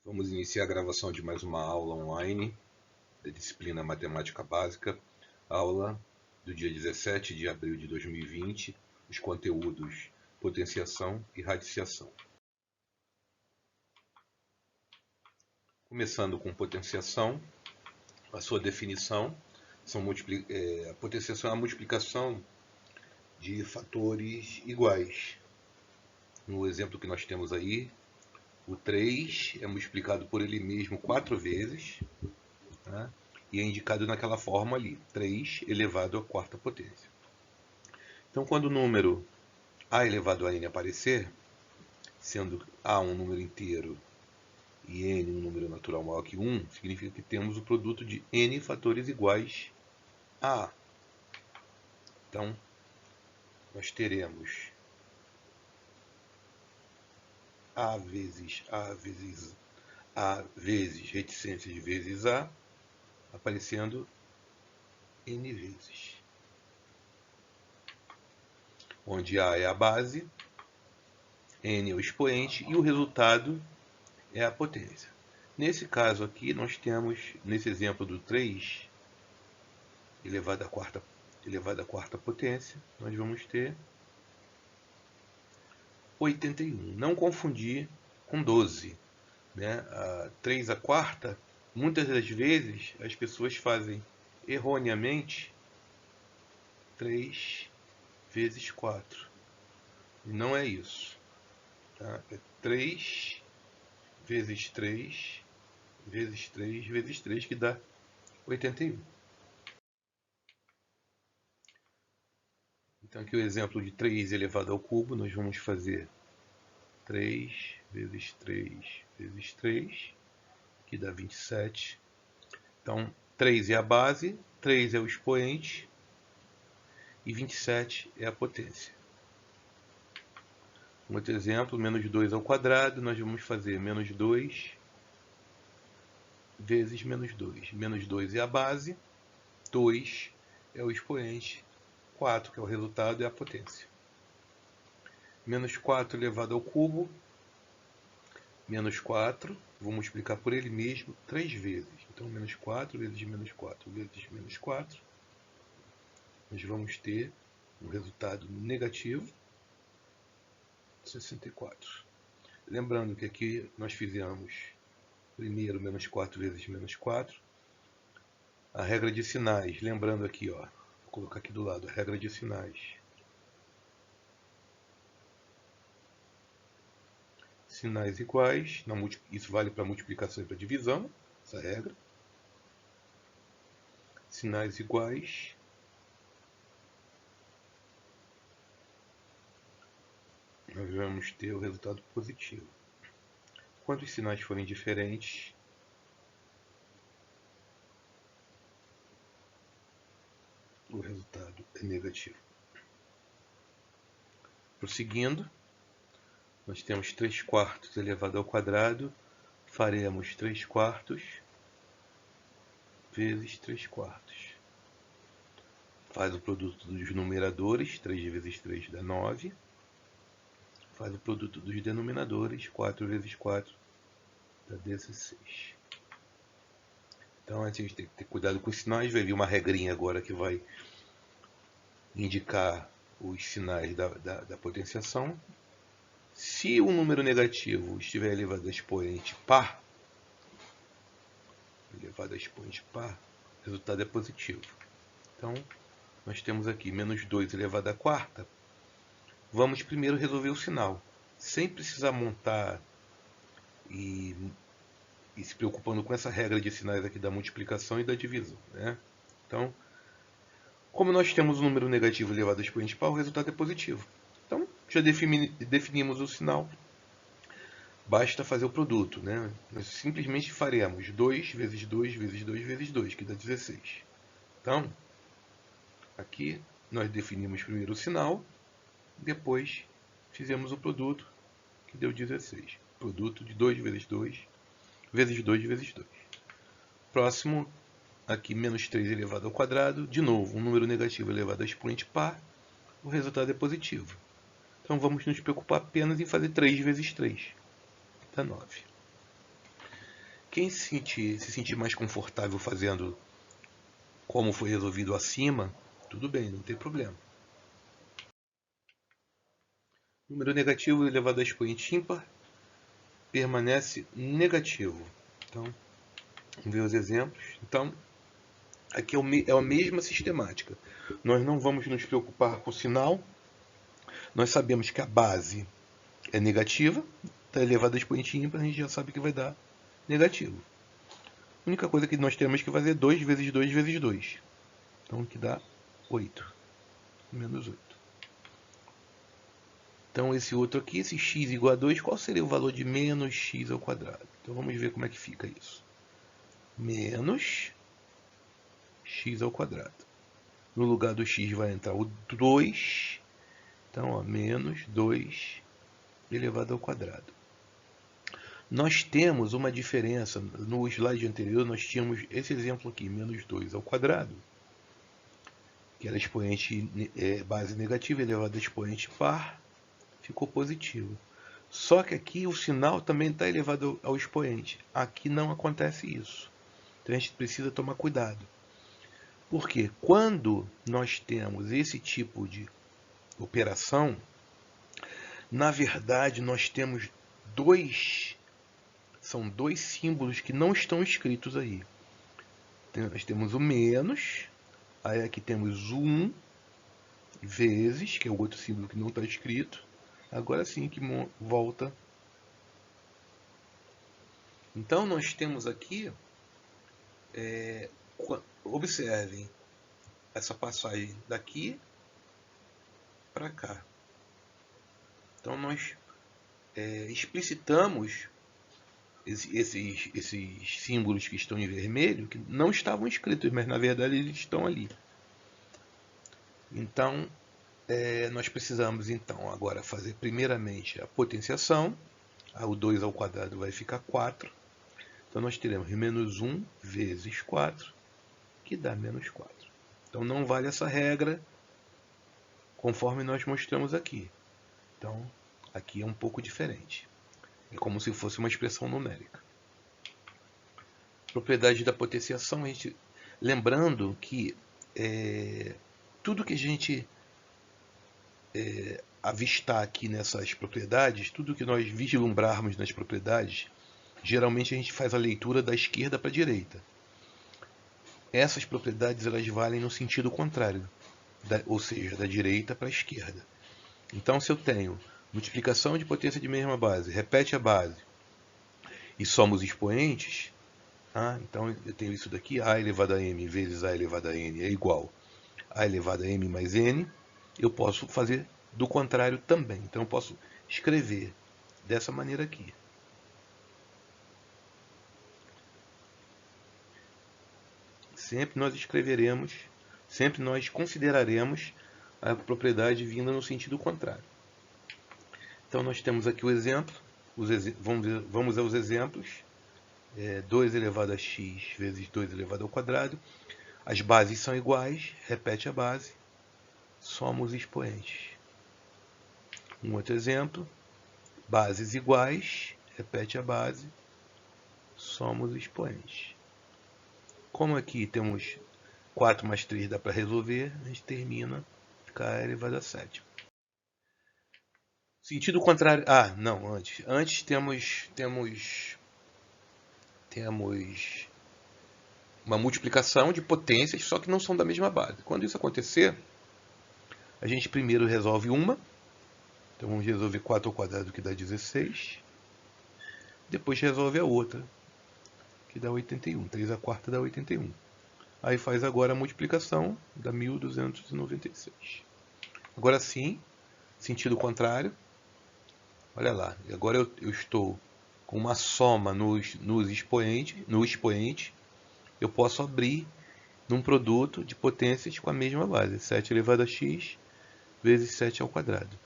Vamos iniciar a gravação de mais uma aula online da disciplina Matemática Básica, aula do dia 17 de abril de 2020, os conteúdos potenciação e radiciação. Começando com potenciação, a sua definição, a potenciação é a multiplicação de fatores iguais. No exemplo que nós temos aí, o 3 é multiplicado por ele mesmo 4 vezes, tá? E é indicado naquela forma ali, 3 elevado à quarta potência. Então, quando o número a elevado a n aparecer, sendo a um número inteiro e n um número natural maior que 1, significa que temos o produto de n fatores iguais a a. Então, nós teremos a vezes reticências vezes a, aparecendo n vezes, onde a é a base, n é o expoente e o resultado é a potência. Nesse caso aqui, nós temos, nesse exemplo do 3 elevado à quarta potência, nós vamos ter 81. Não confundir com 12. Né? A 3 à quarta, muitas das vezes as pessoas fazem erroneamente 3 vezes 4. E não é isso. Tá? É 3 vezes 3 vezes 3 vezes 3 que dá 81. Então aqui o exemplo de 3 elevado ao cubo, nós vamos fazer 3 vezes 3 vezes 3, que dá 27. Então 3 é a base, 3 é o expoente e 27 é a potência. Um outro exemplo, menos 2 ao quadrado, nós vamos fazer menos 2 vezes menos 2. Menos 2 é a base, 2 é o expoente, 4, que é o resultado, é a potência. Menos 4 elevado ao cubo, menos 4, vou multiplicar por ele mesmo 3 vezes. Então, menos 4 vezes menos 4 vezes menos 4, nós vamos ter um resultado negativo, 64. Lembrando que aqui nós fizemos primeiro menos 4 vezes menos 4. A regra de sinais, lembrando aqui, ó, vou colocar aqui do lado, a regra de sinais. Sinais iguais, isso vale para multiplicação e para divisão, essa regra. Sinais iguais, nós vamos ter o resultado positivo. Quando os sinais forem diferentes, o resultado é negativo. Prosseguindo, nós temos 3 quartos elevado ao quadrado, faremos 3 quartos vezes 3 quartos. Faz o produto dos numeradores, 3 vezes 3 dá 9. Faz o produto dos denominadores, 4 vezes 4 dá 16. Então a gente tem que ter cuidado com os sinais, vai vir uma regrinha agora que vai indicar os sinais da potenciação. Se o número negativo estiver elevado a expoente par, o resultado é positivo. Então, nós temos aqui menos 2 elevado à quarta. Vamos primeiro resolver o sinal, sem precisar montar e se preocupando com essa regra de sinais aqui da multiplicação e da divisão, né? Então, como nós temos um número negativo elevado a expoente par, o resultado é positivo. Então, já definimos o sinal. Basta fazer o produto, né? Nós simplesmente faremos 2 vezes 2 vezes 2 vezes 2, que dá 16. Então, aqui nós definimos primeiro o sinal, depois fizemos o produto, que deu 16. Produto de 2 vezes 2 vezes 2 vezes 2. Próximo, aqui menos 3 elevado ao quadrado, de novo, um número negativo elevado a expoente par, o resultado é positivo. Então vamos nos preocupar apenas em fazer 3 vezes 3, dá 9. Quem se sentir mais confortável fazendo como foi resolvido acima, tudo bem, não tem problema. Número negativo elevado a expoente ímpar permanece negativo. Então, vamos ver os exemplos. Então, aqui é a mesma sistemática. Nós não vamos nos preocupar com o sinal. Nós sabemos que a base é negativa, está elevada a expoente ímpar, a gente já sabe que vai dar negativo. A única coisa que nós temos que fazer é 2 vezes 2 vezes 2. Então, que dá 8. Menos 8. Então, esse outro aqui, esse x igual a 2, qual seria o valor de menos x ao quadrado? Então, vamos ver como é que fica isso. Menos x ao quadrado. No lugar do x vai entrar o 2. Então, ó, menos 2 elevado ao quadrado. Nós temos uma diferença. No slide anterior, nós tínhamos esse exemplo aqui, menos 2 ao quadrado, que era expoente base negativa elevado a expoente par, ficou positivo. Só que aqui o sinal também está elevado ao expoente. Aqui não acontece isso. Então a gente precisa tomar cuidado. Porque quando nós temos esse tipo de operação, na verdade nós temos são dois símbolos que não estão escritos aí. Nós temos o menos, aí aqui temos o 1 vezes, que é o outro símbolo que não está escrito. Agora sim que volta. Então nós temos aqui, observem essa passagem daqui para cá. Então nós explicitamos esses símbolos que estão em vermelho, que não estavam escritos, mas na verdade eles estão ali. Então, nós precisamos então agora fazer primeiramente a potenciação. O 2 ao quadrado vai ficar 4. Então nós teremos menos 1 vezes 4, que dá menos 4. Então não vale essa regra, conforme nós mostramos aqui. Então, aqui é um pouco diferente. É como se fosse uma expressão numérica. Propriedade da potenciação, lembrando que tudo que a gente avistar aqui nessas propriedades, tudo que nós vislumbrarmos nas propriedades, geralmente a gente faz a leitura da esquerda para a direita. Essas propriedades elas valem no sentido contrário, ou seja, da direita para a esquerda. Então, se eu tenho multiplicação de potência de mesma base, repete a base, e somos expoentes, então eu tenho isso daqui, a elevado a m vezes a elevado a n é igual a elevado a m mais n. Eu posso fazer do contrário também. Então eu posso escrever dessa maneira aqui. Sempre nós consideraremos a propriedade vinda no sentido contrário. Então nós temos aqui o exemplo, vamos aos exemplos. 2 elevado a x vezes 2 elevado ao quadrado. As bases são iguais, repete a base, somos expoentes. Um outro exemplo, bases iguais, repete a base, somos expoentes. Como aqui temos 4 mais 3 dá para resolver, a gente termina k elevado a 7. Sentido contrário. Não, antes. Antes temos uma multiplicação de potências, só que não são da mesma base. Quando isso acontecer, a gente primeiro resolve uma. Então vamos resolver 4 ao quadrado, que dá 16. Depois resolve a outra, que dá 81. 3 à quarta dá 81. Aí faz agora a multiplicação, dá 1296. Agora sim, sentido contrário. Olha lá, agora eu estou com uma soma no expoente. Eu posso abrir num produto de potências com a mesma base, 7 elevado a x vezes 7 ao quadrado.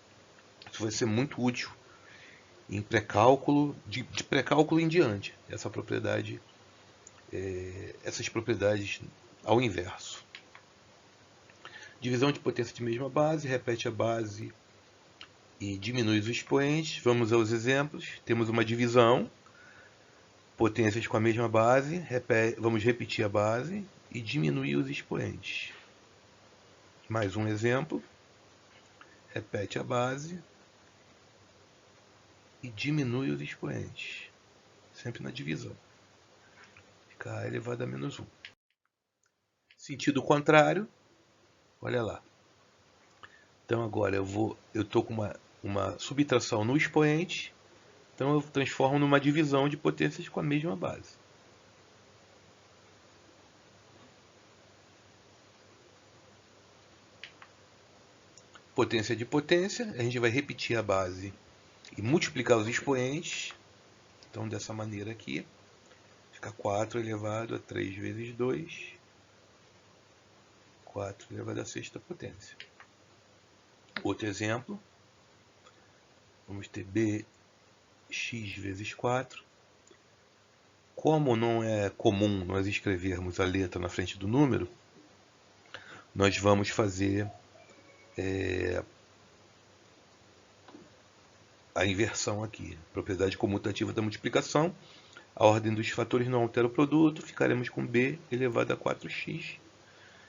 Isso vai ser muito útil em pré-cálculo, de pré-cálculo em diante, essas propriedades ao inverso. Divisão de potência de mesma base, repete a base e diminui os expoentes. Vamos aos exemplos. Temos uma divisão. potências com a mesma base, vamos repetir a base e diminuir os expoentes. Mais um exemplo, repete a base e diminui os expoentes, sempre na divisão. Fica A elevado a menos 1. Sentido contrário, olha lá. Então agora eu estou com uma subtração no expoente, então eu transformo numa divisão de potências com a mesma base. Potência de potência, a gente vai repetir a base e multiplicar os expoentes. Então dessa maneira aqui, fica 4 elevado a 3 vezes 2, 4 elevado à sexta potência. Outro exemplo, vamos ter bx vezes 4. Como não é comum nós escrevermos a letra na frente do número, nós vamos fazer a inversão aqui. Propriedade comutativa da multiplicação. A ordem dos fatores não altera o produto, ficaremos com b elevado a 4x,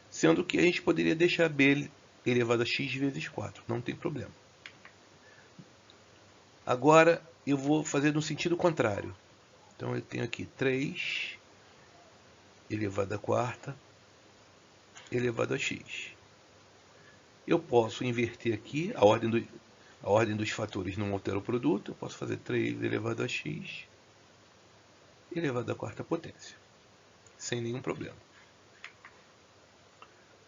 sendo que a gente poderia deixar b elevado a x vezes 4, não tem problema. Agora eu vou fazer no sentido contrário. Então eu tenho aqui 3 elevado a quarta elevado a x. Eu posso inverter aqui, a ordem dos fatores não altera o produto, eu posso fazer 3 elevado a x elevado à quarta potência, sem nenhum problema.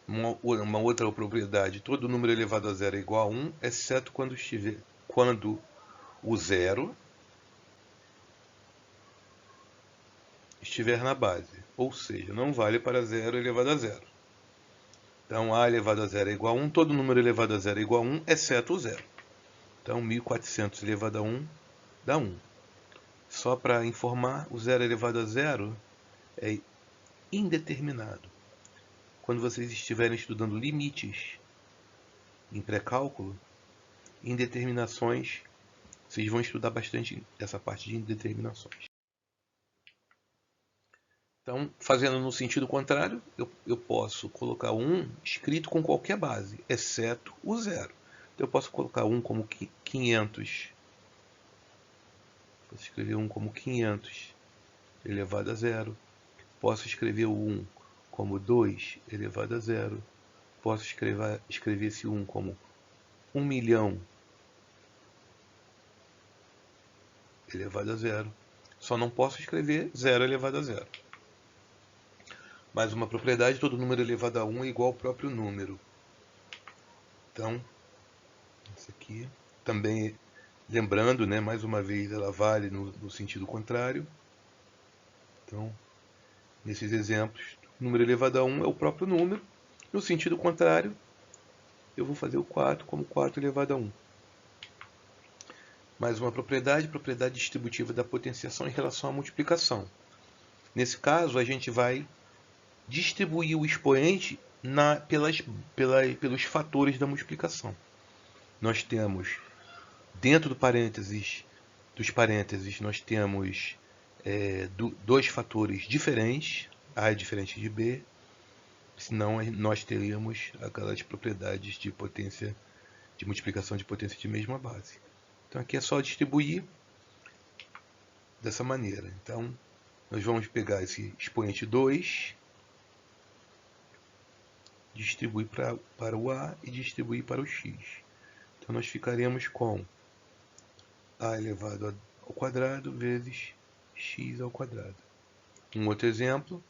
Uma outra propriedade, todo número elevado a zero é igual a 1, exceto quando o zero estiver na base, ou seja, não vale para zero elevado a zero. Então, a elevado a zero é igual a 1, todo número elevado a zero é igual a 1, exceto o zero. Então, 1400 elevado a 1 dá 1. Só para informar, o zero elevado a zero é indeterminado. Quando vocês estiverem estudando limites em pré-cálculo, indeterminações, vocês vão estudar bastante essa parte de indeterminações. Então, fazendo no sentido contrário, eu posso colocar 1 escrito com qualquer base, exceto o zero. Então, eu posso colocar 1 como 500. Posso escrever 1 como 500 elevado a zero. Posso escrever o 1 como 2 elevado a zero. Posso escrever esse 1 como 1 milhão elevado a zero. Só não posso escrever 0 elevado a zero. Mais uma propriedade, todo número elevado a 1 é igual ao próprio número. Então, isso aqui também, lembrando, né, mais uma vez, ela vale no sentido contrário. Então, nesses exemplos, o número elevado a 1 é o próprio número. No sentido contrário, eu vou fazer o 4 como 4 elevado a 1. Mais uma propriedade distributiva da potenciação em relação à multiplicação. Nesse caso, a gente vai distribuir o expoente pelos fatores da multiplicação. Nós temos, dentro dos parênteses, nós temos dois fatores diferentes, A é diferente de B, senão nós teríamos aquelas propriedades de potência, de multiplicação de potência de mesma base. Então aqui é só distribuir dessa maneira. Então nós vamos pegar esse expoente 2, distribuir para o A e distribuir para o X. Então nós ficaremos com A elevado ao quadrado vezes X ao quadrado. Um outro exemplo,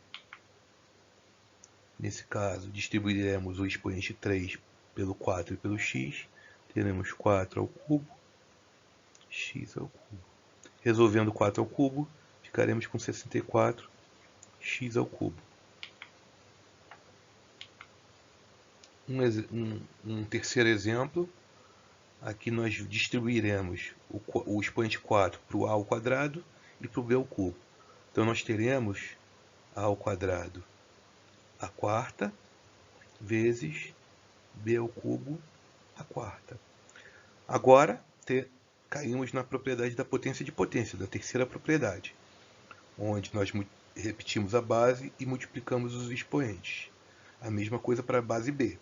nesse caso distribuiremos o expoente 3 pelo 4 e pelo X, teremos 4 ao cubo, X ao cubo. Resolvendo 4 ao cubo, ficaremos com 64 X ao cubo. Um terceiro exemplo, aqui nós distribuiremos o expoente 4 para o A ao quadrado e para o B ao cubo. Então nós teremos A ao quadrado a quarta vezes B ao cubo a quarta. Agora caímos na propriedade da potência de potência, da terceira propriedade. onde nós repetimos a base e multiplicamos os expoentes. A mesma coisa para a base B.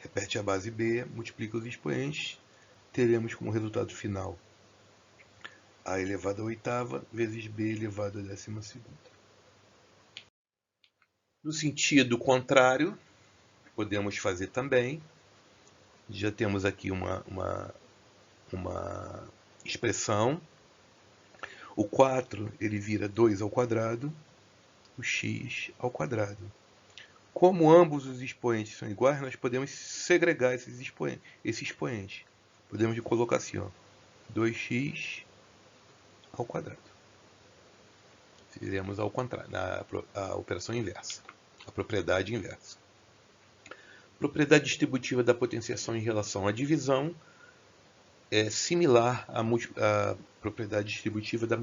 Repete a base B, multiplica os expoentes, teremos como resultado final A elevado à oitava vezes B elevado à 12ª. No sentido contrário, podemos fazer também. Já temos aqui uma expressão. O 4 ele vira 2 ao quadrado, o x ao quadrado. Como ambos os expoentes são iguais, nós podemos segregar esse expoente. Podemos colocar assim, ó, 2x ao quadrado. Fizemos ao contrário, a operação inversa, a propriedade inversa. Propriedade distributiva da potenciação em relação à divisão é similar à propriedade distributiva da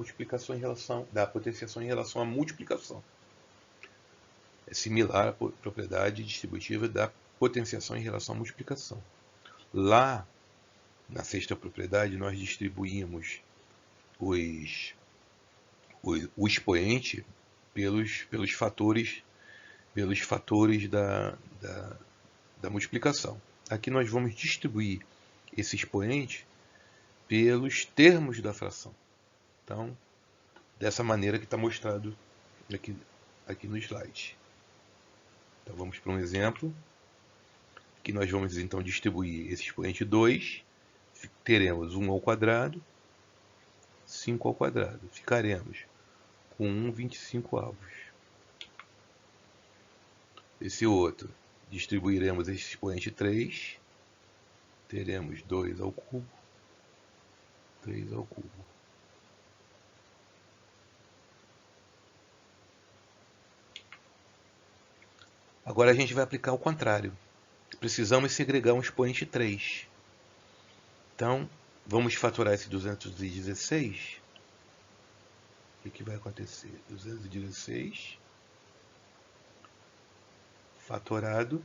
potenciação em relação à multiplicação. É similar à propriedade distributiva da potenciação em relação à multiplicação. Lá, na sexta propriedade, nós distribuímos o expoente pelos fatores da multiplicação. Aqui nós vamos distribuir esse expoente pelos termos da fração. Então, dessa maneira que está mostrado aqui no slide. Então, vamos para um exemplo. Aqui nós vamos então distribuir esse expoente 2. Teremos 1 ao quadrado, 5 ao quadrado. Ficaremos com 1 25 avos. Esse outro, distribuiremos esse expoente 3. Teremos 2 ao cubo, 3 ao cubo. Agora a gente vai aplicar o contrário. Precisamos segregar um expoente 3. Então, vamos fatorar esse 216. O que vai acontecer? 216 fatorado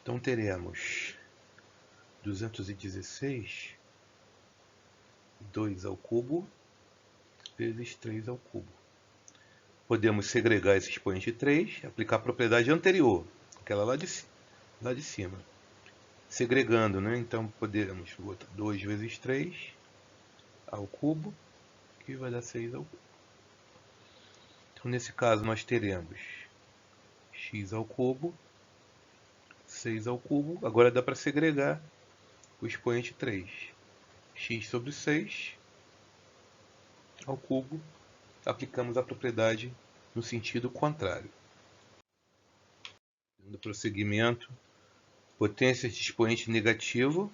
então teremos 216 2 ao cubo vezes 3 ao cubo. Podemos segregar esse expoente 3, aplicar a propriedade anterior, aquela lá de cima. Segregando, né? Então podemos botar 2 vezes 3 ao cubo, que vai dar 6 ao cubo. Então nesse caso nós teremos x ao cubo, 6 ao cubo. Agora dá para segregar o expoente 3. X sobre 6 ao cubo. Aplicamos a propriedade no sentido contrário. No prosseguimento, potência de expoente negativo,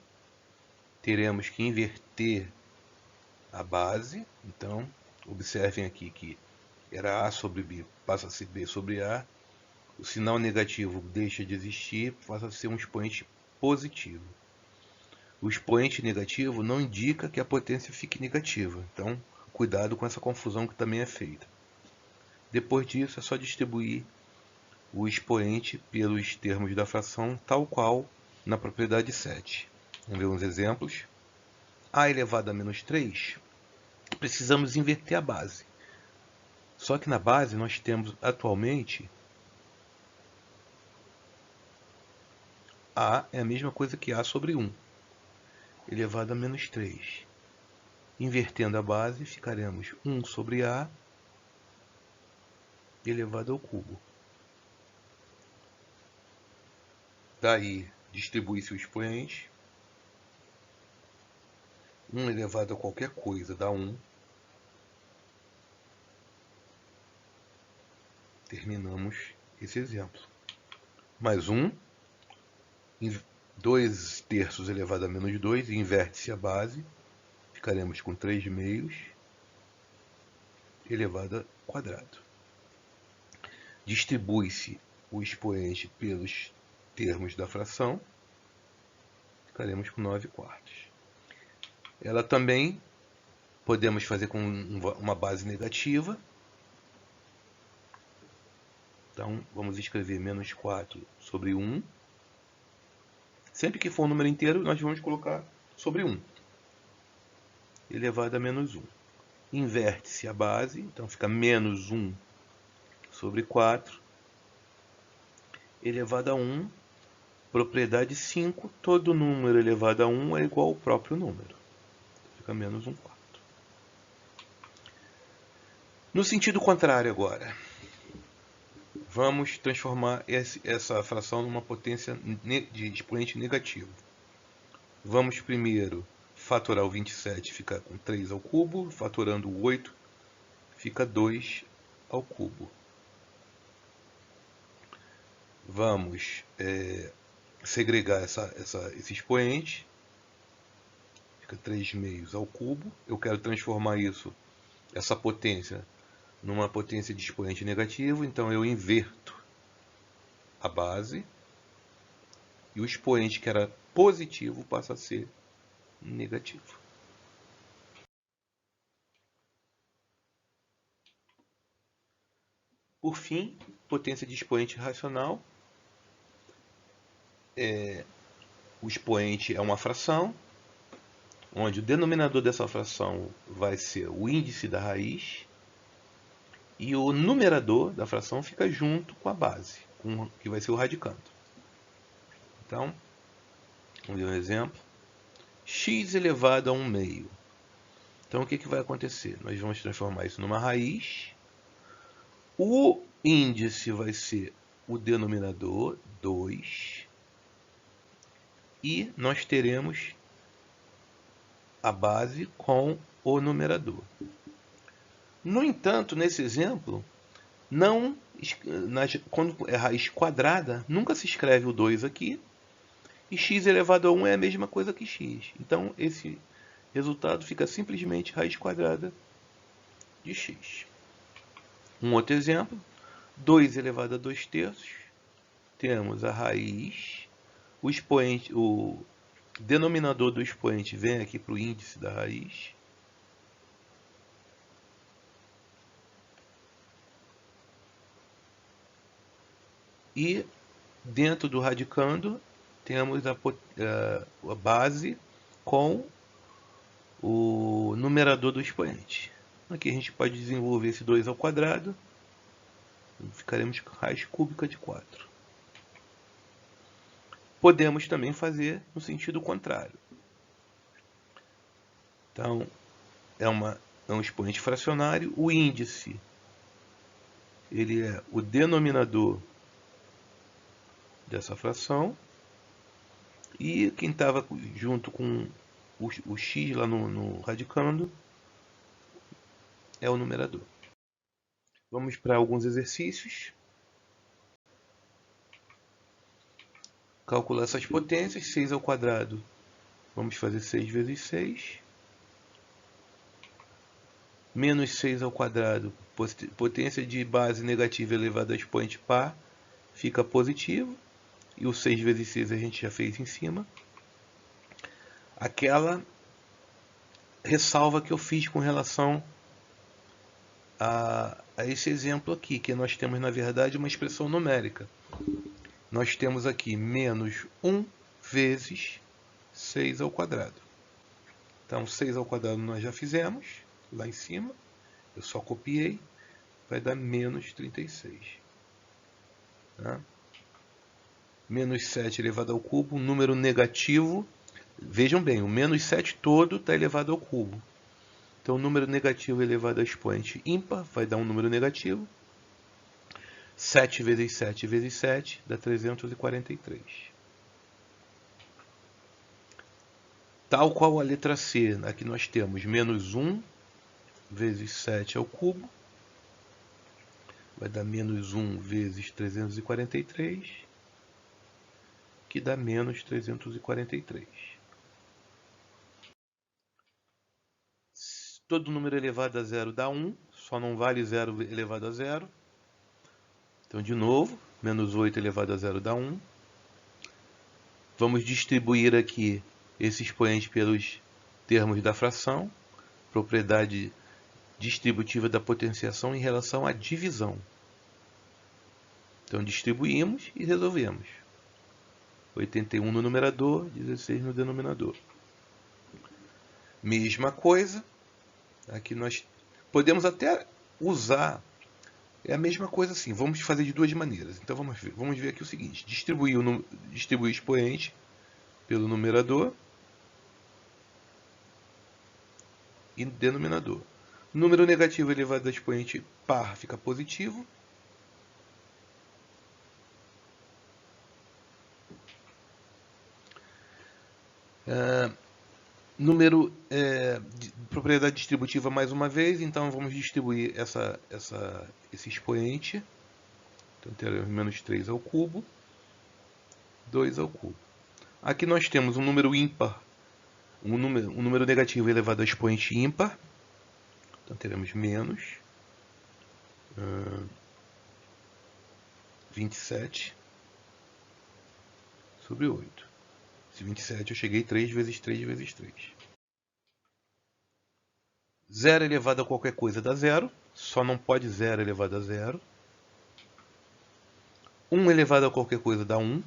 teremos que inverter a base. Então, observem aqui que era A sobre B, passa a ser B sobre A. O sinal negativo deixa de existir, passa a ser um expoente positivo. O expoente negativo não indica que a potência fique negativa. Então, cuidado com essa confusão que também é feita. Depois disso, é só distribuir o expoente pelos termos da fração, tal qual na propriedade 7. Vamos ver uns exemplos. A elevado a menos 3, precisamos inverter a base. Só que na base nós temos atualmente A é a mesma coisa que A sobre 1, elevado a menos 3. Invertendo a base, ficaremos 1 sobre A elevado ao cubo. Daí, distribui-se o expoente. 1 elevado a qualquer coisa dá 1. Terminamos esse exemplo. Mais 1. 2 terços elevado a menos 2. Inverte-se a base. Ficaremos com 3 meios elevado ao quadrado. Distribui-se o expoente pelos termos da fração. Ficaremos com 9 quartos. Ela também podemos fazer com uma base negativa. Então, vamos escrever menos 4 sobre 1. Sempre que for um número inteiro, nós vamos colocar sobre 1. Elevado a menos 1. Inverte-se a base, então fica menos 1 sobre 4. Elevado a 1. Propriedade 5. Todo número elevado a 1 é igual ao próprio número. Fica menos 1 quarto. No sentido contrário agora. Vamos transformar essa fração numa potência de expoente negativo. Vamos primeiro fatorar o 27, fica com 3 ao cubo. Fatorando o 8, fica 2 ao cubo. Vamos segregar esse expoente. Fica 3 meios ao cubo. Eu quero transformar essa potência, numa potência de expoente negativo, então eu inverto a base e o expoente que era positivo passa a ser negativo. Por fim, potência de expoente racional. O expoente é uma fração, onde o denominador dessa fração vai ser o índice da raiz, e o numerador da fração fica junto com a base, que vai ser o radicando. Então, vamos ver um exemplo. X elevado a 1 meio. Então, o que vai acontecer? Nós vamos transformar isso numa raiz. O índice vai ser o denominador, 2. E nós teremos a base com o numerador. No entanto, nesse exemplo, quando é raiz quadrada, nunca se escreve o 2 aqui, e x elevado a 1 é a mesma coisa que x. Então, esse resultado fica simplesmente raiz quadrada de x. Um outro exemplo, 2 elevado a 2 terços, temos a raiz, o denominador do expoente vem aqui para o índice da raiz, e dentro do radicando temos a base com o numerador do expoente. Aqui a gente pode desenvolver esse 2 ao quadrado, ficaremos com raiz cúbica de 4. Podemos também fazer no sentido contrário. Então, é um expoente fracionário, o índice ele é o denominador dessa fração, e quem estava junto com o x lá no radicando é o numerador. Vamos para alguns exercícios. Calcular essas potências. 6 ao quadrado, vamos fazer 6 vezes 6. Menos 6 ao quadrado, potência de base negativa elevada a expoente par, fica positivo. E o 6 vezes 6 a gente já fez em cima. Aquela ressalva que eu fiz com relação a esse exemplo aqui, que nós temos, na verdade, uma expressão numérica. Nós temos aqui menos 1 vezes 6 ao quadrado. Então, 6 ao quadrado nós já fizemos, lá em cima. Eu só copiei, vai dar menos 36. Tá? Menos 7 elevado ao cubo, um número negativo. Vejam bem, o menos 7 todo está elevado ao cubo. Então, o número negativo elevado a expoente ímpar vai dar um número negativo. 7 vezes 7 vezes 7 dá 343. Tal qual a letra C, aqui nós temos menos 1 vezes 7 ao cubo. Vai dar menos 1 vezes 343, que dá menos 343. Todo número elevado a zero dá 1, só não vale 0 elevado a zero. Então, de novo, menos 8 elevado a zero dá 1. Vamos distribuir aqui esse expoente pelos termos da fração, propriedade distributiva da potenciação em relação à divisão. Então distribuímos e resolvemos. 81 no numerador, 16 no denominador. Mesma coisa. Aqui nós podemos até usar. É a mesma coisa assim. Vamos fazer de duas maneiras. Então vamos ver. Vamos ver aqui o seguinte. Distribuir o expoente pelo numerador e denominador. Número negativo elevado a expoente par fica positivo. Propriedade distributiva mais uma vez, então vamos distribuir esse expoente. Então teremos menos 3 ao cubo, 2 ao cubo. Aqui nós temos um número ímpar, um número negativo elevado a expoente ímpar. Então teremos menos 27 sobre 8. Esse 27 eu cheguei 3 vezes 3 vezes 3. 0 elevado a qualquer coisa dá 0. Só não pode 0 elevado a 0. 1 elevado a qualquer coisa dá 1.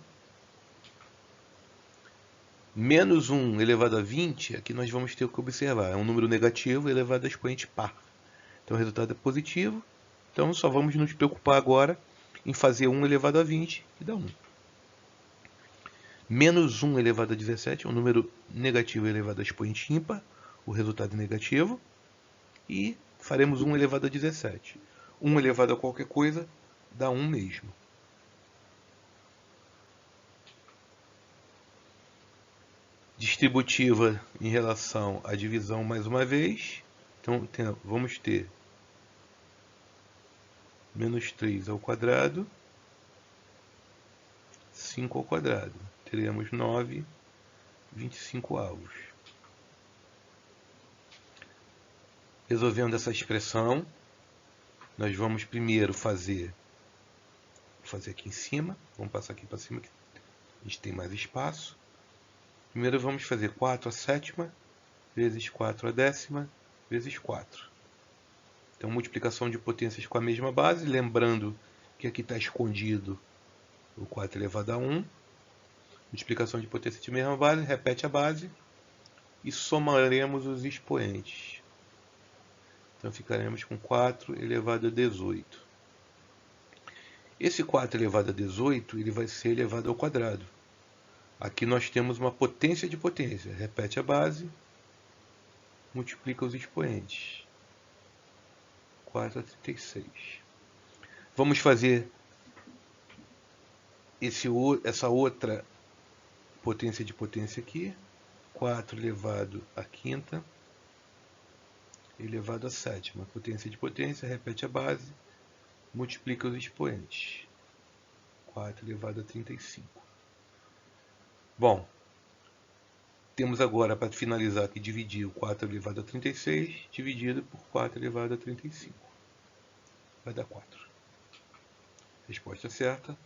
Menos 1 elevado a 20, aqui nós vamos ter que observar. É um número negativo elevado a expoente par. Então o resultado é positivo. Então só vamos nos preocupar agora em fazer 1 elevado a 20, que dá 1. Menos 1 elevado a 17 é um número negativo elevado a expoente ímpar. O resultado é negativo. E faremos 1 elevado a 17. 1 elevado a qualquer coisa dá 1 mesmo. Distributiva em relação à divisão mais uma vez. Então vamos ter menos 3 ao quadrado, 5 ao quadrado. Teremos 9, 25 avos. Resolvendo essa expressão, nós vamos primeiro fazer aqui em cima. Vamos passar aqui para cima, que a gente tem mais espaço. Primeiro vamos fazer 4 a sétima, vezes 4 a décima, vezes 4. Então, multiplicação de potências com a mesma base. Lembrando que aqui está escondido o 4 elevado a 1. Multiplicação de potência de mesma base, repete a base. E somaremos os expoentes. Então, ficaremos com 4 elevado a 18. Esse 4 elevado a 18 ele vai ser elevado ao quadrado. Aqui nós temos uma potência de potência. Repete a base, multiplica os expoentes. 4 a 36. Vamos fazer essa outra potência de potência aqui. 4 elevado a quinta elevado a sétima. Potência de potência, repete a base, multiplica os expoentes. 4 elevado a 35. Bom, temos agora para finalizar que dividir o 4 elevado a 36 dividido por 4 elevado a 35. Vai dar 4. Resposta certa,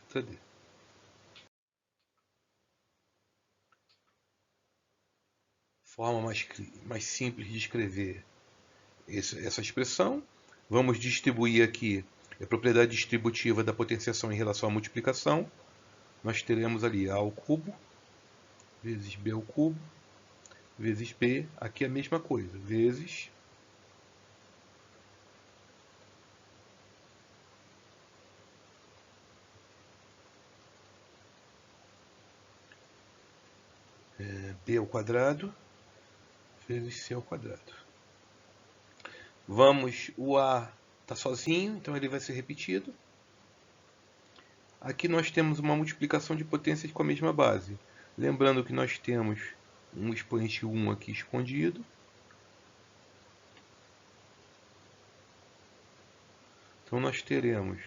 letra D. Forma mais simples de escrever essa expressão. Vamos distribuir aqui a propriedade distributiva da potenciação em relação à multiplicação. Nós teremos ali A ao cubo, vezes B ao cubo, vezes B, aqui é a mesma coisa, vezes B ao quadrado, vezes C ao quadrado. O A está sozinho, então ele vai ser repetido. Aqui nós temos uma multiplicação de potências com a mesma base. Lembrando que nós temos um expoente 1 aqui escondido. Então nós teremos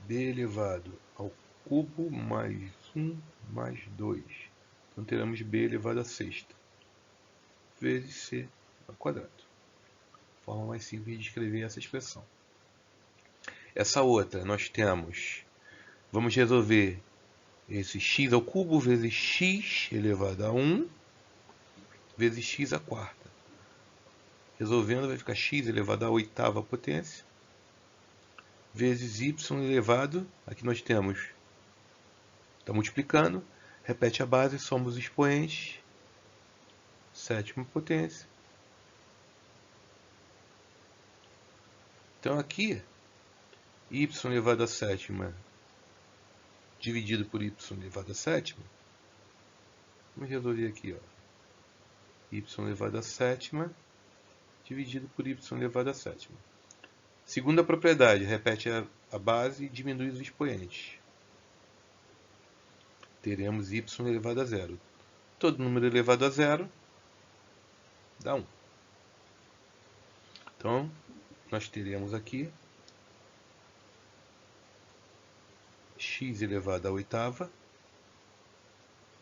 B elevado ao cubo mais 1 mais 2. Então teremos B elevado a sexta, vezes C ao quadrado. Forma mais simples de escrever essa expressão. Essa outra nós temos, vamos resolver esse x ao cubo vezes x elevado a 1 vezes x à quarta. Resolvendo vai ficar x elevado à oitava potência vezes y elevado, aqui nós temos, está multiplicando, repete a base, soma os expoentes, sétima potência. Então aqui, y elevado à sétima dividido por y elevado à sétima, vamos resolver aqui, ó, y elevado à sétima dividido por y elevado à sétima. Segunda propriedade, repete a base e diminui os expoentes. Teremos y elevado a zero. Todo número elevado a zero dá 1. Então, nós teremos aqui x elevado à oitava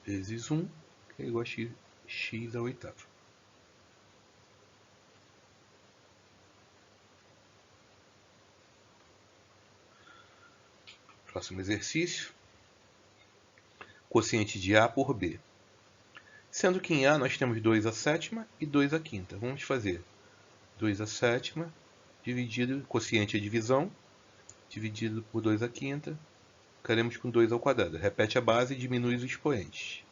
vezes 1, que é igual a x à oitava. Próximo exercício. Quociente de A por B. Sendo que em A nós temos 2 à sétima e 2 à quinta. Vamos fazer 2 à sétima dividido, quociente é divisão, dividido por 2 à quinta, ficaremos com 2 ao quadrado. Repete a base e diminui os expoentes.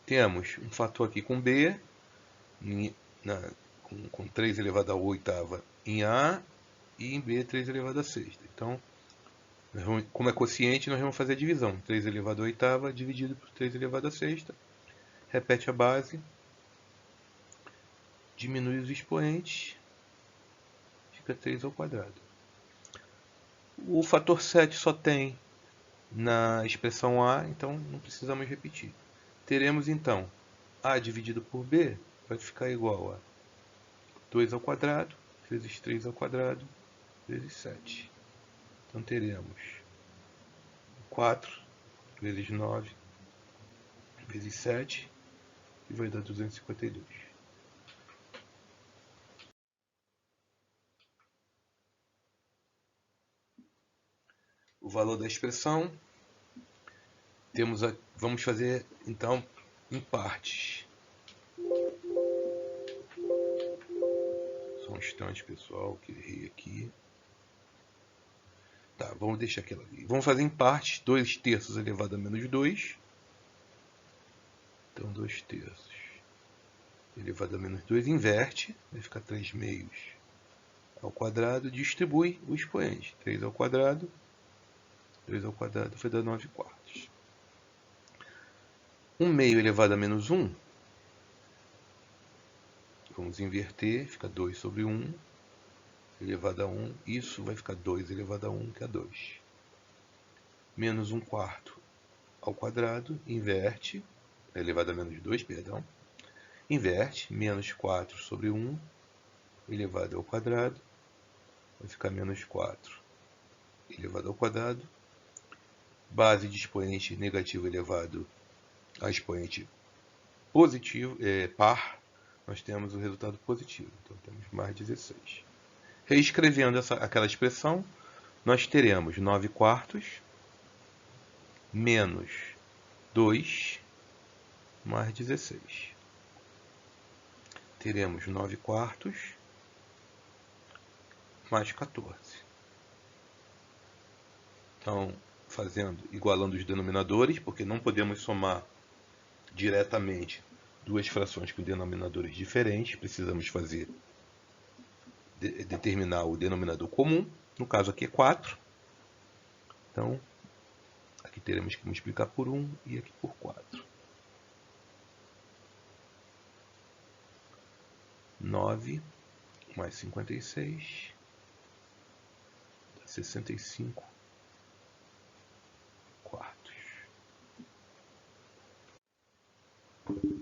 Temos um fator aqui com B, com 3 elevado à oitava em A, e em B 3 elevado à sexta. Então, como é quociente, nós vamos fazer a divisão. 3 elevado à oitava dividido por 3 elevado à sexta. Repete a base, diminui os expoentes, fica 3 ao quadrado. O fator 7 só tem na expressão A, então não precisamos repetir. Teremos então A dividido por B vai ficar igual a 2 ao quadrado vezes 3 ao quadrado vezes 7. Então teremos 4 vezes 9 vezes 7, e vai dar 252. O valor da expressão, vamos fazer então em partes. Só um instante, pessoal, que errei aqui. Tá, vamos deixar aquela ali. Vamos fazer em partes, 2 terços elevado a menos 2. Então, 2 terços elevado a menos 2, inverte, vai ficar 3 meios ao quadrado, distribui o expoente. 3 ao quadrado, 2 ao quadrado vai dar 9 quartos. 1 meio elevado a menos 1, vamos inverter, fica 2 sobre 1 elevado a 1, isso vai ficar 2 elevado a 1, que é 2. Menos 1 quarto ao quadrado, inverte, elevado a menos 2, perdão, inverte, menos 4 sobre 1 elevado ao quadrado, vai ficar menos 4 elevado ao quadrado, base de expoente negativo elevado a expoente positivo, par, nós temos o resultado positivo, então temos mais 16. Reescrevendo aquela expressão, nós teremos 9 quartos menos 2 mais 16. Teremos 9 quartos mais 14. Então, igualando os denominadores, porque não podemos somar diretamente duas frações com denominadores diferentes, precisamos determinar o denominador comum, no caso aqui é 4. Então, aqui teremos que multiplicar por 1 e aqui por 4. 9 mais 56 dá 65 quartos.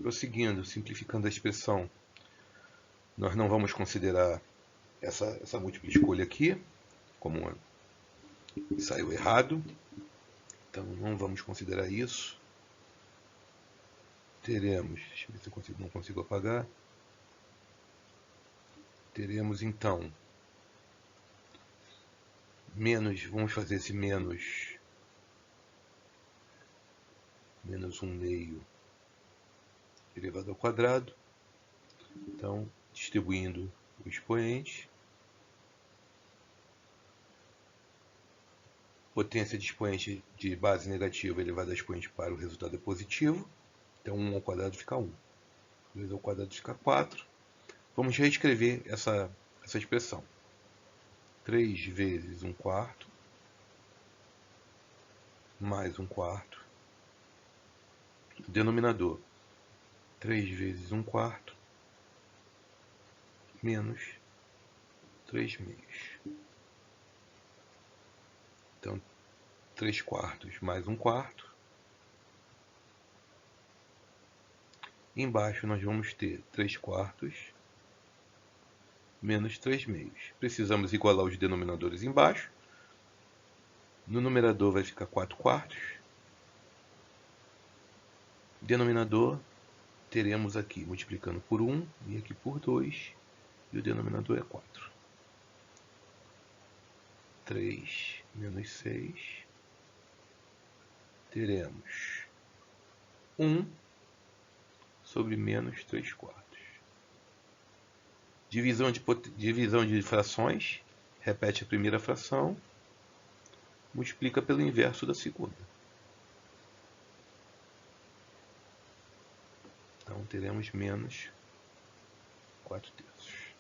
Prosseguindo, simplificando a expressão, nós não vamos considerar essa múltipla escolha aqui, como saiu errado, então não vamos considerar isso. Teremos, deixa eu ver se eu não consigo apagar. Teremos então menos, vamos fazer esse menos 1 meio elevado ao quadrado. Então, distribuindo o expoente, potência de expoente de base negativa elevada a expoente par, o resultado é positivo. Então, 1 ao quadrado fica 1. 2 ao quadrado fica 4. Vamos reescrever essa expressão. 3 vezes 1/4 mais 1/4. Denominador, 3 vezes 1/4 menos 3/2. Então, 3/4 mais 1/4. Embaixo nós vamos ter 3/4 menos 3/2. Precisamos igualar os denominadores embaixo. No numerador vai ficar 4/4. Denominador teremos aqui multiplicando por 1 e aqui por 2. E o denominador é 4. 3 menos 6. Teremos 1 sobre menos 3/4. Divisão de frações. Repete a primeira fração. Multiplica pelo inverso da segunda. Então, teremos menos 4/3.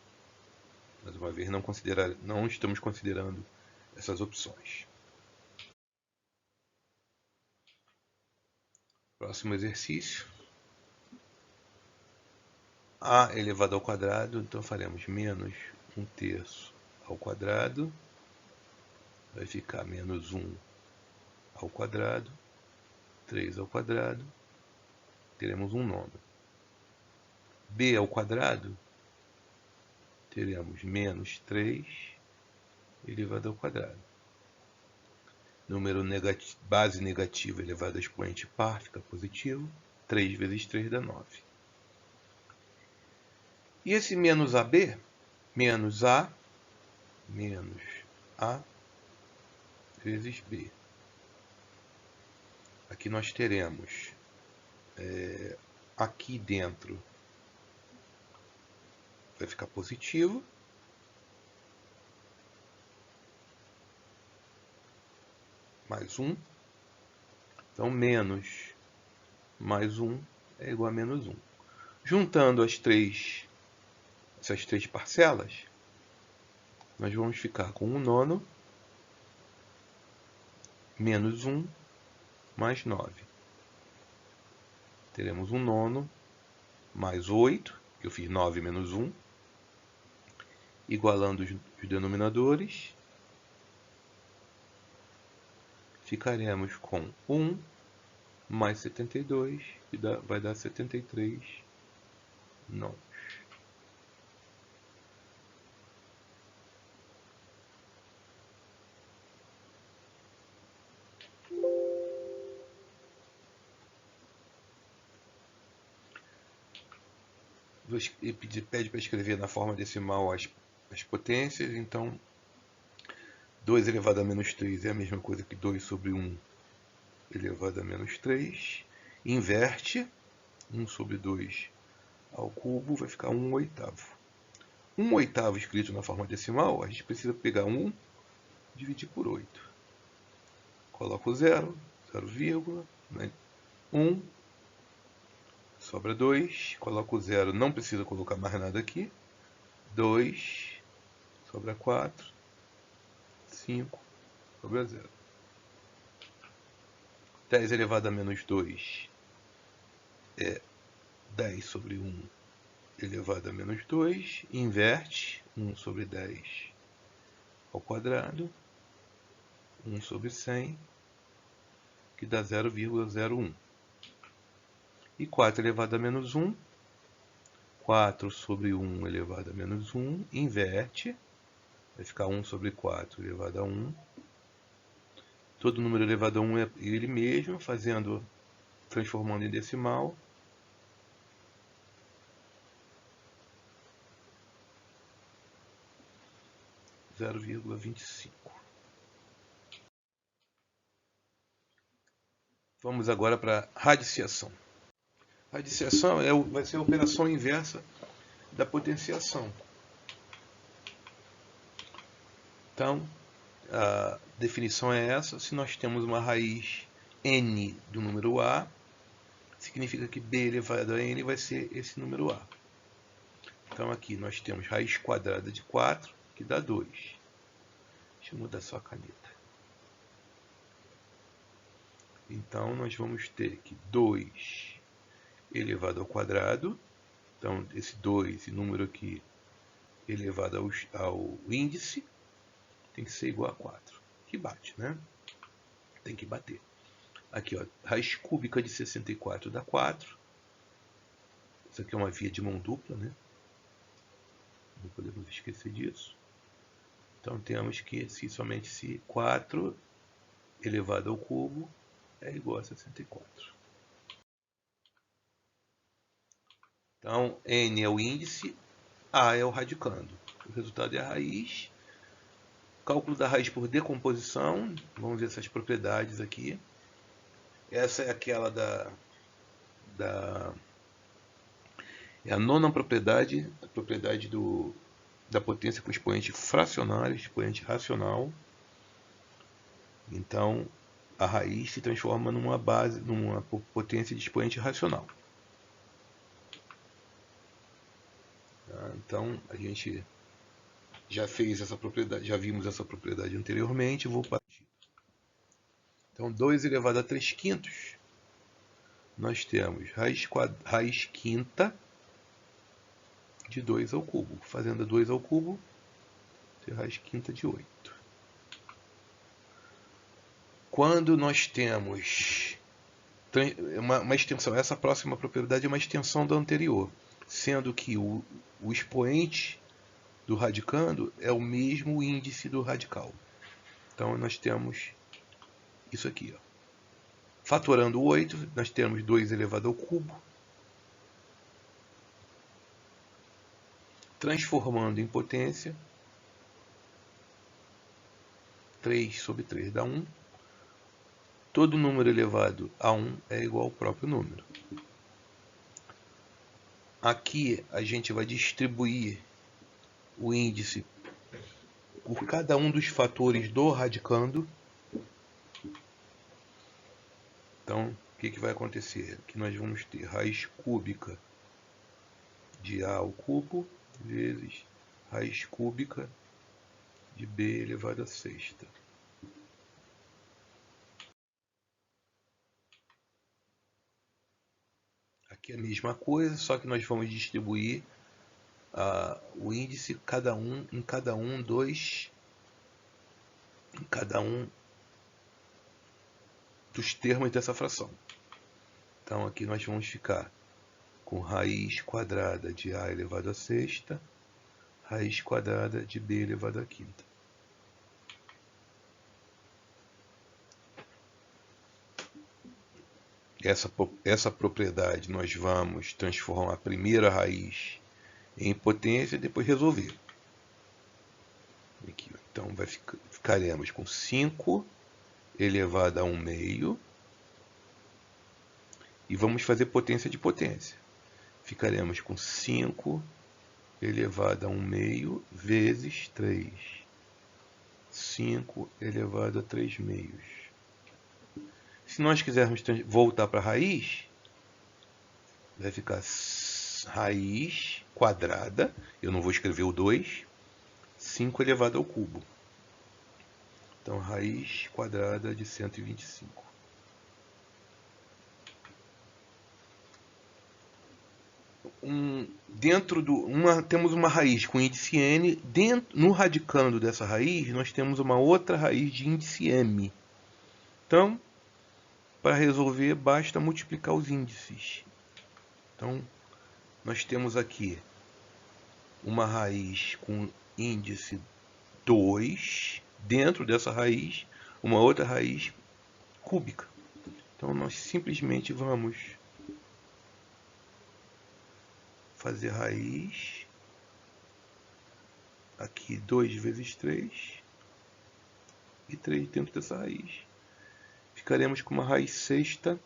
Mais uma vez, não estamos considerando essas opções. Próximo exercício. A elevado ao quadrado, então faremos menos 1/3 ao quadrado. Vai ficar menos 1 ao quadrado. 3 ao quadrado. Teremos 1/9. B ao quadrado, teremos menos 3 elevado ao quadrado. Número base negativa elevado a expoente par fica positivo. 3 vezes 3 dá 9. E esse menos AB, menos A vezes B. Aqui nós teremos, aqui dentro vai ficar positivo. Mais 1. Então, menos mais 1 é igual a menos 1. Juntando essas três parcelas, nós vamos ficar com 1/9 menos 1 mais 9. Teremos 1/9 mais 8, que eu fiz 9 menos 1, igualando os denominadores, ficaremos com 1 mais 72, que vai dar 73 nonos. Pede para escrever na forma decimal as potências. Então, 2 elevado a menos 3 é a mesma coisa que 2 sobre 1 elevado a menos 3. Inverte. 1 sobre 2 ao cubo vai ficar 1/8. 1/8 escrito na forma decimal, a gente precisa pegar 1 e dividir por 8. Coloco o 0, 0, 1. Sobra 2, coloco o 0, não precisa colocar mais nada aqui. 2, sobra 4, 5, sobra 0. 10 elevado a menos 2 é 10 sobre 1 elevado a menos 2. Inverte, 1 sobre 10 ao quadrado. 1 sobre 100, que dá 0,01. E 4 elevado a menos 1, 4 sobre 1 elevado a menos 1, inverte, vai ficar 1 sobre 4 elevado a 1. Todo número elevado a 1 é ele mesmo, transformando em decimal. (0,25). Vamos agora para a radiciação. A disseciação vai ser a operação inversa da potenciação. Então, a definição é essa. Se nós temos uma raiz n do número a, significa que b elevado a n vai ser esse número a. Então aqui nós temos raiz quadrada de 4, que dá 2. Deixa eu mudar só a caneta. Então nós vamos ter que 2 elevado ao quadrado. Então esse 2, esse número aqui, elevado ao índice, tem que ser igual a 4. Que bate, né? Tem que bater. Aqui, ó, raiz cúbica de 64 dá 4. Isso aqui é uma via de mão dupla, né? Não podemos esquecer disso. Então temos que somente se 4 elevado ao cubo é igual a 64. Então n é o índice, a é o radicando. O resultado é a raiz. Cálculo da raiz por decomposição. Vamos ver essas propriedades aqui. Essa é aquela é a nona propriedade, a propriedade da potência com expoente fracionário, expoente racional. Então, a raiz se transforma numa potência de expoente racional. Então, a gente já fez essa propriedade, já vimos essa propriedade anteriormente, vou partir. Então, 2 elevado a 3 quintos, nós temos raiz quinta de 2 ao cubo. Fazendo 2 ao cubo, tem raiz quinta de 8. Quando nós temos uma extensão, essa próxima propriedade é uma extensão da anterior, sendo que o expoente do radicando é o mesmo índice do radical. Então nós temos isso aqui, ó. Fatorando 8, nós temos 2 elevado ao cubo. Transformando em potência, 3 sobre 3 dá 1. Todo número elevado a 1 é igual ao próprio número. Aqui a gente vai distribuir o índice por cada um dos fatores do radicando. Então, o que vai acontecer? Que nós vamos ter raiz cúbica de a ao cubo vezes raiz cúbica de b elevado a sexta. Aqui é a mesma coisa, só que nós vamos distribuir o índice em cada um dos termos dessa fração. Então aqui nós vamos ficar com raiz quadrada de a elevado a sexta, raiz quadrada de b elevado a quinta. Essa propriedade nós vamos transformar a primeira raiz em potência e depois resolver. Aqui, então ficaremos com 5 elevado a 1 meio. E vamos fazer potência de potência. Ficaremos com 5 elevado a 1 meio vezes 3. 5 elevado a 3 meios. Se nós quisermos voltar para a raiz, vai ficar raiz quadrada, eu não vou escrever o 2, 5 elevado ao cubo. Então, raiz quadrada de 125. Temos uma raiz com índice n, no radicando dessa raiz, nós temos uma outra raiz de índice m. Então, para resolver, basta multiplicar os índices. Então, nós temos aqui uma raiz com índice 2, dentro dessa raiz, uma outra raiz cúbica. Então, nós simplesmente vamos fazer raiz, aqui 2 vezes 3, e 3 dentro dessa raiz. Ficaremos com uma raiz sexta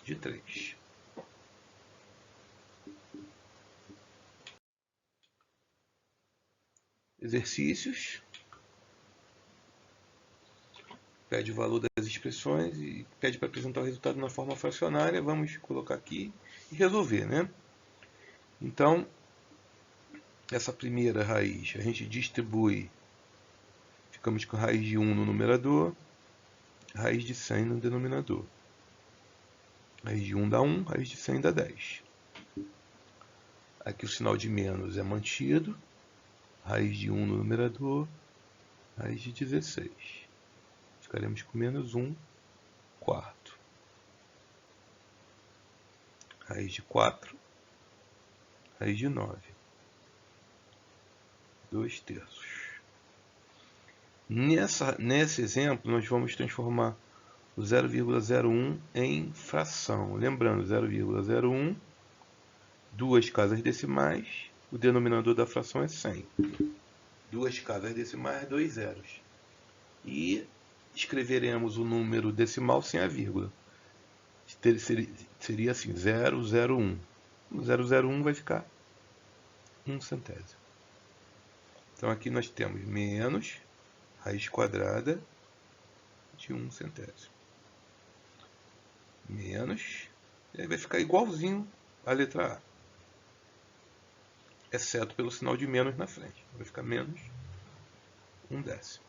de 3. Exercícios. Pede o valor das expressões e pede para apresentar o resultado na forma fracionária. Vamos colocar aqui e resolver, né? Então, essa primeira raiz a gente distribui. Ficamos com a raiz de 1 no numerador, raiz de 100 no denominador. Raiz de 1 dá 1, raiz de 100 dá 10. Aqui o sinal de menos é mantido. Raiz de 1 no numerador, raiz de 16. Ficaremos com menos 1 quarto. Raiz de 4, raiz de 9. 2 terços. Nesse exemplo, nós vamos transformar o 0,01 em fração. Lembrando, 0,01, duas casas decimais, o denominador da fração é 100. Duas casas decimais, 2 zeros. E escreveremos o número decimal sem a vírgula. Seria assim, 001. O 001 vai ficar 1 centésimo. Então aqui nós temos menos raiz quadrada de 1 centésimo. Menos, e aí vai ficar igualzinho à letra A. Exceto pelo sinal de menos na frente. Vai ficar menos 1 décimo.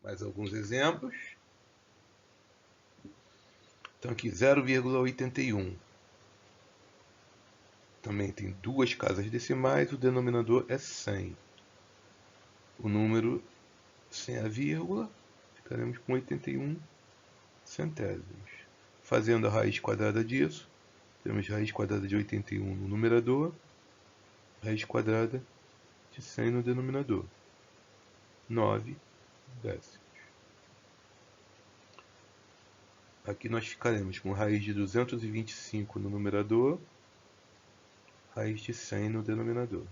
Mais alguns exemplos. Então aqui 0,81. Também tem duas casas decimais, o denominador é 100. O número sem a vírgula, ficaremos com 81 centésimos. Fazendo a raiz quadrada disso, temos raiz quadrada de 81 no numerador, raiz quadrada de 100 no denominador. 9 décimos. Aqui nós ficaremos com raiz de 225 no numerador, raiz de 100 no denominador.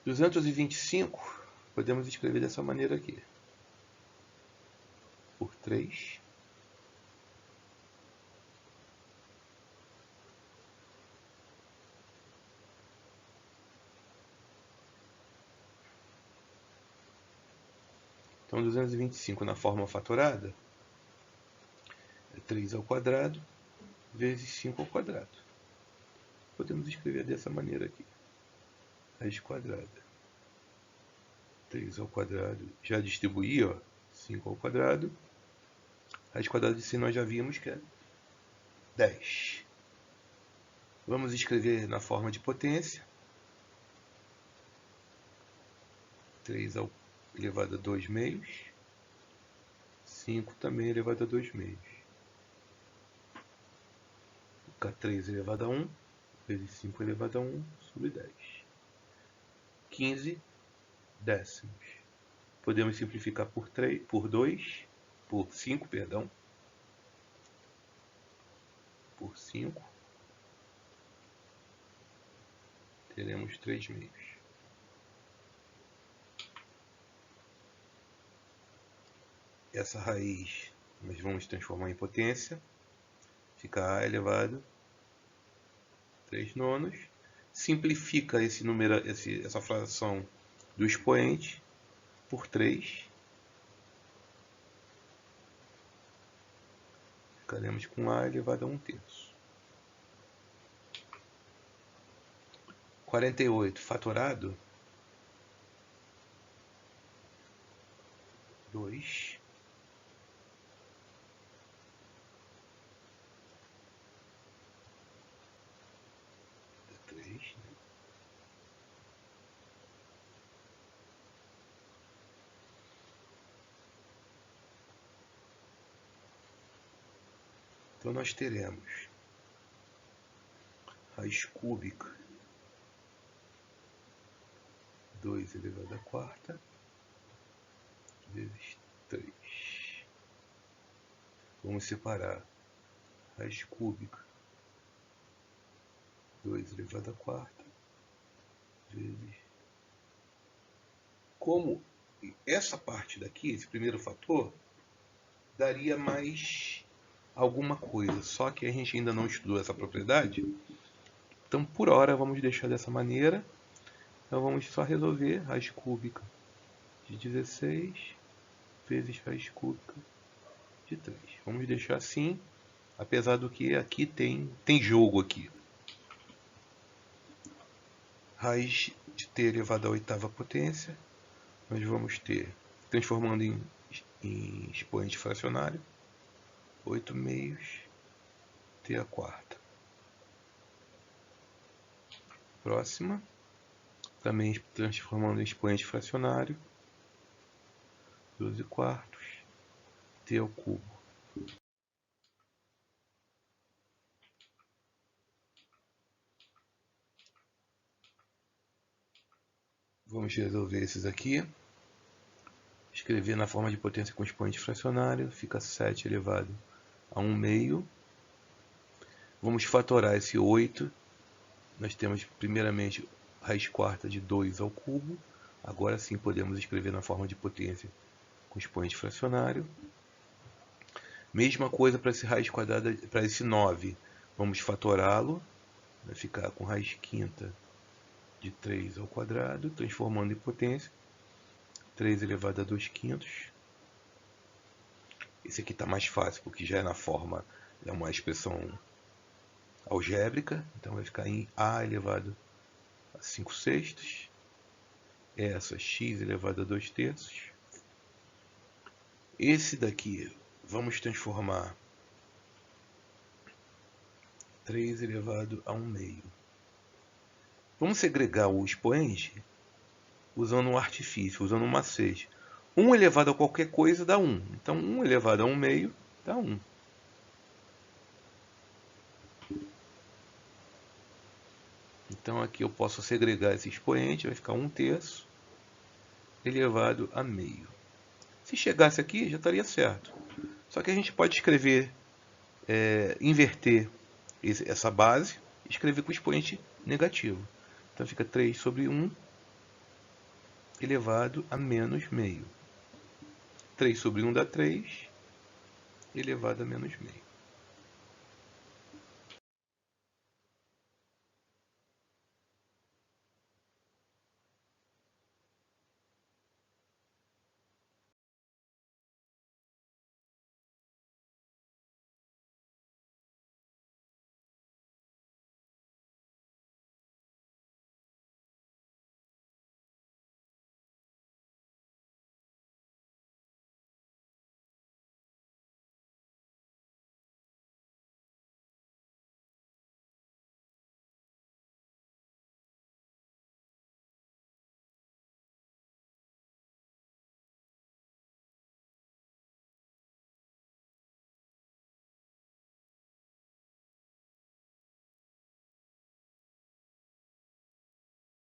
225 podemos escrever dessa maneira aqui. Por 3. Então, 225 na forma fatorada é 3 ao quadrado vezes 5 ao quadrado. Podemos escrever dessa maneira aqui. Raiz quadrada. 3 ao quadrado. Já distribuí, ó. 5 ao quadrado. Raiz quadrada de 100 nós já vimos que é 10. Vamos escrever na forma de potência. 3 elevado a 2 meios. 5 também elevado a 2 meios. Fica 3 elevado a 1 vezes 5 elevado a 1 sobre 10. 15 décimos. Podemos simplificar por 5, perdão. Por 5. Teremos 3 meios. Essa raiz nós vamos transformar em potência. Fica A elevado a 3 nonos. Simplifica essa fração do expoente por 3. Ficaremos com A elevado a 1 terço. 48 fatorado. 2. É 3, né? Então nós teremos raiz cúbica 2 elevado a quarta vezes 3. Vamos separar raiz cúbica 2 elevado a quarta vezes... Como essa parte daqui, esse primeiro fator, daria mais alguma coisa, só que a gente ainda não estudou essa propriedade. Então, por hora, vamos deixar dessa maneira. Então, vamos só resolver raiz cúbica de 16 vezes raiz cúbica de 3. Vamos deixar assim, apesar do que aqui tem jogo aqui. Raiz de t elevado à oitava potência, nós vamos ter, transformando em expoente fracionário, 8 meios t à quarta. Próxima, também transformando em expoente fracionário, 12 quartos t ao cubo. Vamos resolver esses aqui. Escrever na forma de potência com expoente fracionário, fica 7 elevado a 1 meio. Vamos fatorar esse 8. Nós temos primeiramente raiz quarta de 2 ao cubo. Agora sim podemos escrever na forma de potência com expoente fracionário. Mesma coisa para esse raiz quadrada, para esse 9. Vamos fatorá-lo. Vai ficar com raiz quinta de 3 ao quadrado, transformando em potência. 3 elevado a 2 quintos. Esse aqui está mais fácil, porque já é na forma, é uma expressão algébrica. Então vai ficar em a elevado a 5 sextos. Essa x elevado a 2 terços. Esse daqui, vamos transformar 3 elevado a 1 meio. Vamos segregar o expoente usando um artifício, usando um macete. 1 elevado a qualquer coisa dá 1. Então, 1 elevado a 1 meio dá 1. Então, aqui eu posso segregar esse expoente, vai ficar 1 terço elevado a meio. Se chegasse aqui, já estaria certo. Só que a gente pode escrever, inverter essa base e escrever com expoente negativo. Então, fica 3 sobre 1 elevado a menos meio. 3 sobre 1 dá 3, elevado a menos meio.